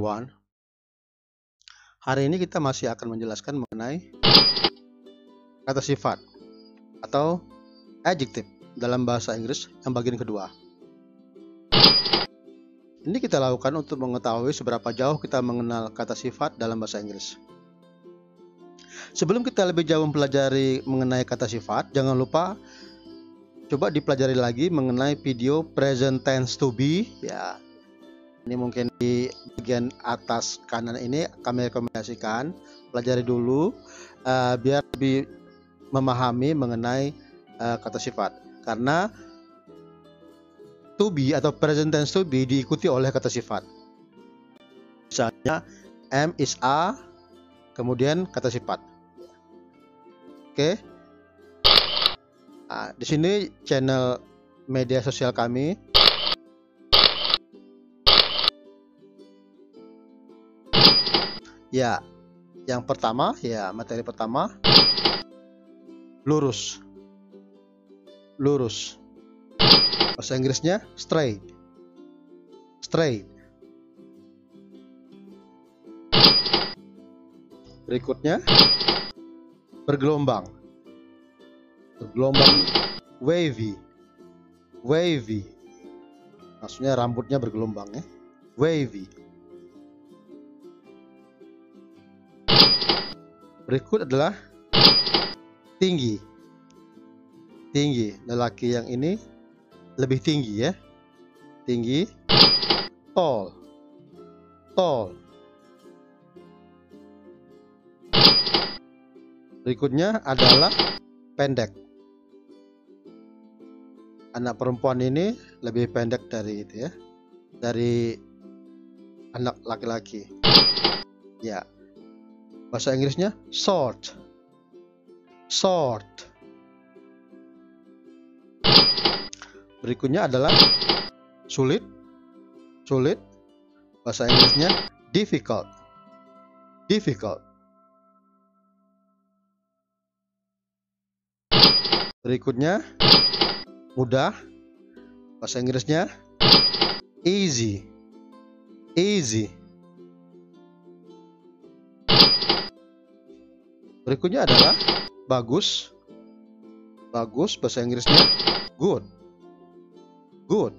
everyone. Hari ini kita masih akan menjelaskan mengenai kata sifat atau adjective dalam bahasa Inggris yang bagian kedua. Ini kita lakukan untuk mengetahui seberapa jauh kita mengenal kata sifat dalam bahasa Inggris. Sebelum kita lebih jauh mempelajari mengenai kata sifat, jangan lupa coba dipelajari lagi mengenai video present tense to be ya. Ini mungkin di bagian atas kanan ini kami rekomendasikan pelajari dulu biar lebih memahami mengenai kata sifat. Karena to be atau present tense to be diikuti oleh kata sifat. Misalnya am is a, kemudian kata sifat. Oke. Nah, di sini channel media sosial kami. Ya, yang pertama ya materi pertama lurus. Lurus. Bahasa Inggrisnya straight. Straight. Berikutnya bergelombang. Bergelombang, wavy. Wavy. Maksudnya rambutnya bergelombang ya. Wavy. Berikut adalah tinggi. Tinggi. Lelaki yang ini lebih tinggi ya. Tinggi. Tall. Tall. Berikutnya adalah pendek. Anak perempuan ini lebih pendek dari itu ya. Dari anak laki-laki. Ya. Bahasa Inggrisnya short. Short. Berikutnya adalah sulit. Sulit. Bahasa Inggrisnya difficult. Difficult. Berikutnya mudah. Bahasa Inggrisnya easy. Easy. Berikutnya adalah bagus. Bagus, bahasa Inggrisnya good. Good.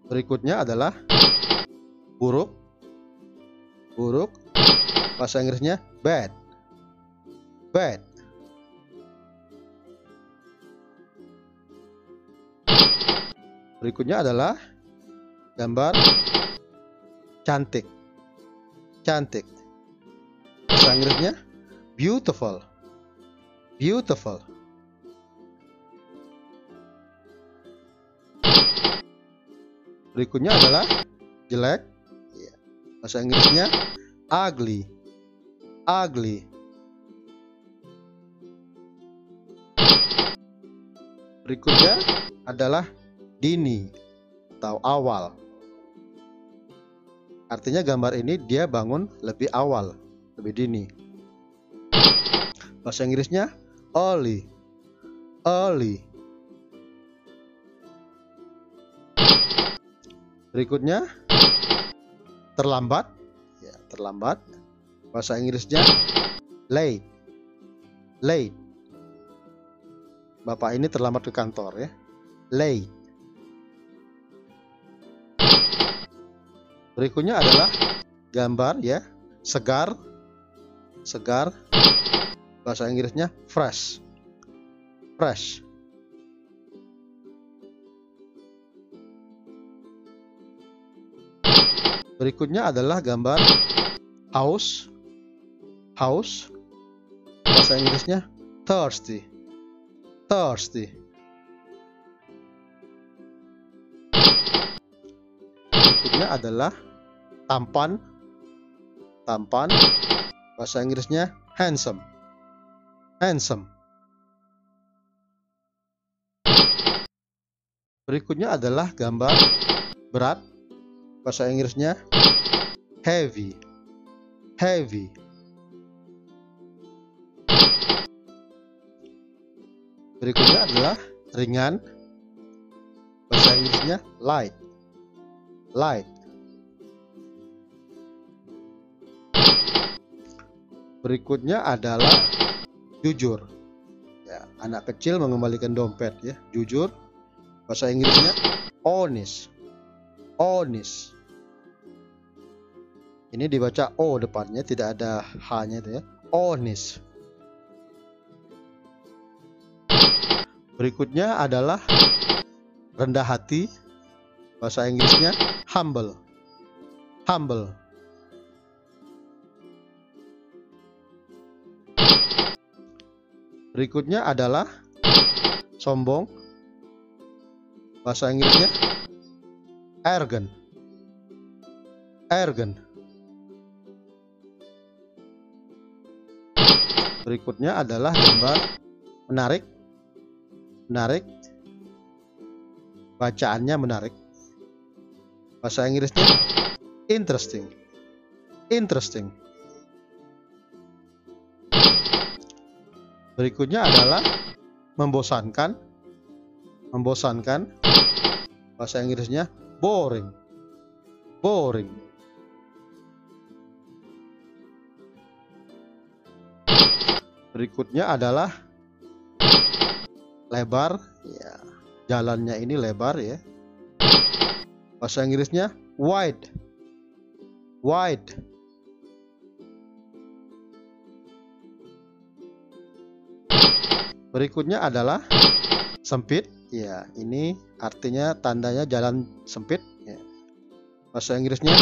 Berikutnya adalah buruk. Buruk, bahasa Inggrisnya bad. Bad. Berikutnya adalah gambar cantik. Cantik. Bahasa Inggrisnya beautiful. Beautiful. Berikutnya adalah jelek. Bahasa Inggrisnya ugly. Ugly. Berikutnya adalah dini atau awal. Artinya gambar ini dia bangun lebih awal, lebih dini. Bahasa Inggrisnya early. Early. Berikutnya terlambat. Ya, terlambat. Bahasa Inggrisnya late. Late. Bapak ini terlambat ke kantor ya. Late. Berikutnya adalah gambar ya, segar. Segar. Bahasa Inggrisnya fresh. Fresh. Berikutnya adalah gambar house. House. Bahasa Inggrisnya thirsty. Thirsty. Berikutnya adalah tampan. Tampan. Bahasa Inggrisnya handsome. Handsome. Berikutnya adalah gambar berat. Bahasa Inggrisnya heavy. Heavy. Berikutnya adalah ringan. Bahasa Inggrisnya light. light. Berikutnya adalah jujur. Ya, anak kecil mengembalikan dompet ya, jujur. Bahasa Inggrisnya honest. Honest. Ini dibaca O depannya, tidak ada H-nya itu ya. Honest. Berikutnya adalah rendah hati. Bahasa Inggrisnya humble. Humble. Berikutnya adalah sombong. Bahasa Inggrisnya arrogant. Arrogant. Berikutnya adalah gambar menarik. Menarik. Bacaannya menarik. Bahasa Inggrisnya interesting. Interesting. Berikutnya adalah membosankan. Membosankan. Bahasa Inggrisnya boring. Boring. Berikutnya adalah lebar. Ya, jalannya ini lebar ya. Bahasa Inggrisnya wide. Wide. Berikutnya adalah sempit. Ya, ini artinya tandanya jalan sempit. Ya. Bahasa Inggrisnya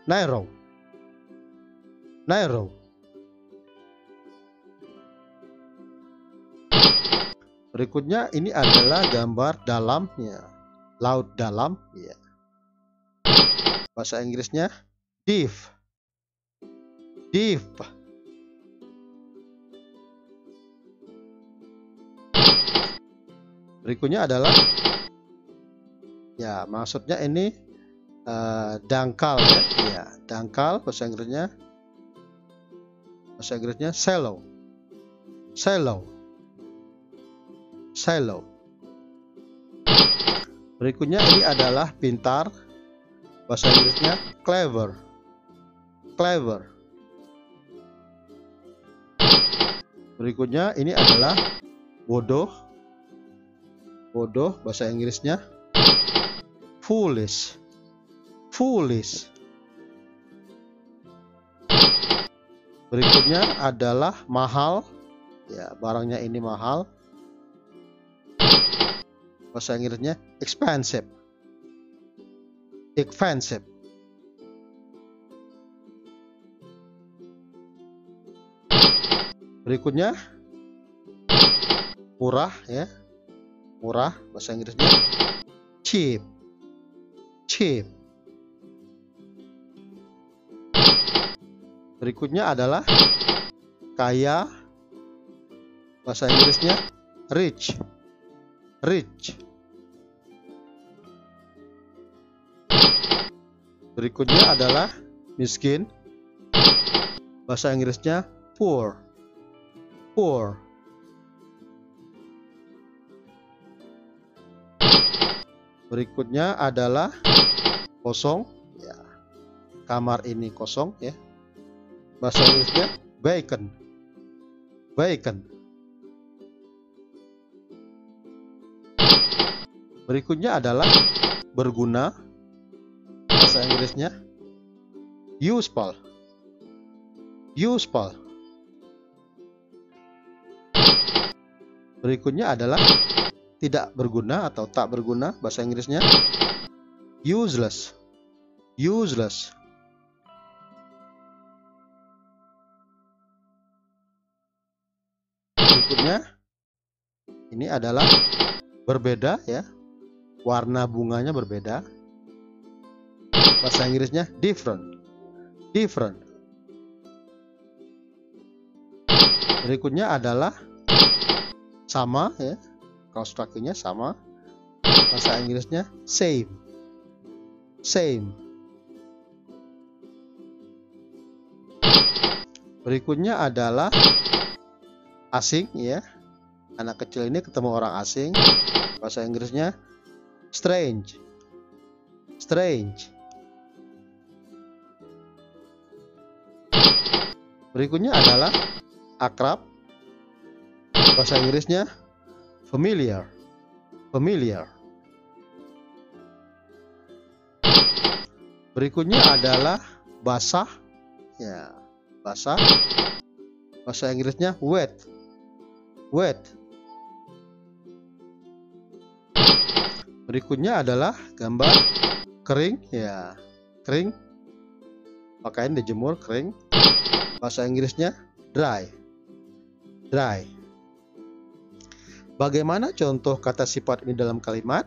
narrow. Narrow. Berikutnya ini adalah gambar dalam. Ya. Laut dalam. Ya. Bahasa Inggrisnya deep. Deep. Berikutnya adalah ya, maksudnya ini dangkal ya. Ya, dangkal bahasa Inggrisnya shallow. Shallow. Shallow. Berikutnya ini adalah pintar. Bahasa Inggrisnya clever. Clever. Berikutnya ini adalah bodoh. Bodoh, bahasa Inggrisnya foolish. Foolish. Berikutnya adalah mahal. Ya, barangnya ini mahal. Bahasa Inggrisnya expensive. Expensive. Berikutnya murah ya. Murah, bahasa Inggrisnya cheap. Cheap. Berikutnya adalah kaya. Bahasa Inggrisnya rich. Rich. Berikutnya adalah miskin. Bahasa Inggrisnya poor. Poor. Berikutnya adalah kosong. Ya. Kamar ini kosong ya. Bahasa Inggrisnya vacant. Vacant. Berikutnya adalah berguna. Bahasa Inggrisnya useful. Useful. Berikutnya adalah tidak berguna atau tak berguna. Bahasa Inggrisnya useless. Useless. Berikutnya ini adalah berbeda ya. Warna bunganya berbeda. Bahasa Inggrisnya different. Different. Berikutnya adalah sama ya. Konstruksinya sama. Bahasa Inggrisnya same. Same. Berikutnya adalah asing ya. Anak kecil ini ketemu orang asing. Bahasa Inggrisnya strange. Strange. Berikutnya adalah akrab. Bahasa Inggrisnya familiar. Familiar. Berikutnya adalah basah. Ya, basah. Bahasa Inggrisnya wet. Wet. Berikutnya adalah gambar kering. Ya, kering. Pakaian dijemur kering. Bahasa Inggrisnya dry. Dry. Bagaimana contoh kata sifat ini dalam kalimat?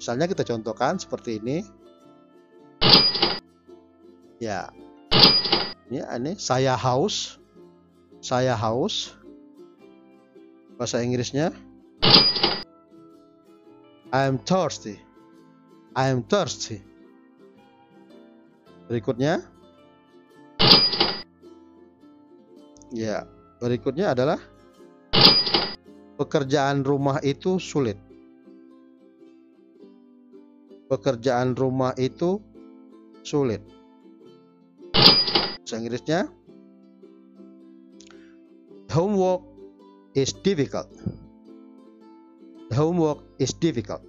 Misalnya kita contohkan seperti ini. Ya. Ini saya haus. Saya haus. Bahasa Inggrisnya I am thirsty. I am thirsty. Berikutnya. Ya, berikutnya adalah pekerjaan rumah itu sulit. Pekerjaan rumah itu sulit. Bahasa Inggrisnya homework is difficult. The homework is difficult.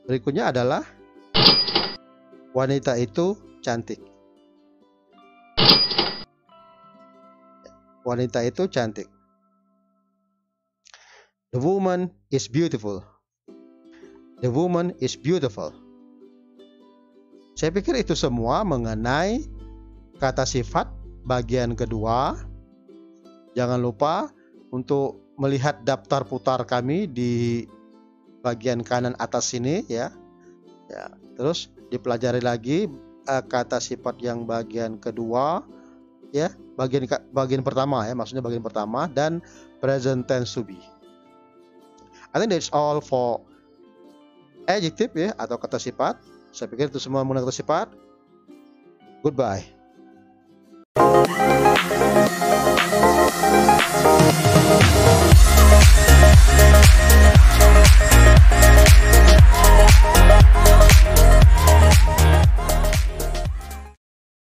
Berikutnya adalah wanita itu cantik. Wanita itu cantik. The woman is beautiful. The woman is beautiful. Saya pikir itu semua mengenai kata sifat bagian kedua. Jangan lupa untuk melihat daftar putar kami di bagian kanan atas sini ya. Ya, terus dipelajari lagi kata sifat yang bagian kedua ya, bagian pertama ya, maksudnya bagian pertama dan present tense to be. I think that's all for adjective ya atau kata sifat. Saya pikir itu semua mengenai kata sifat. Goodbye.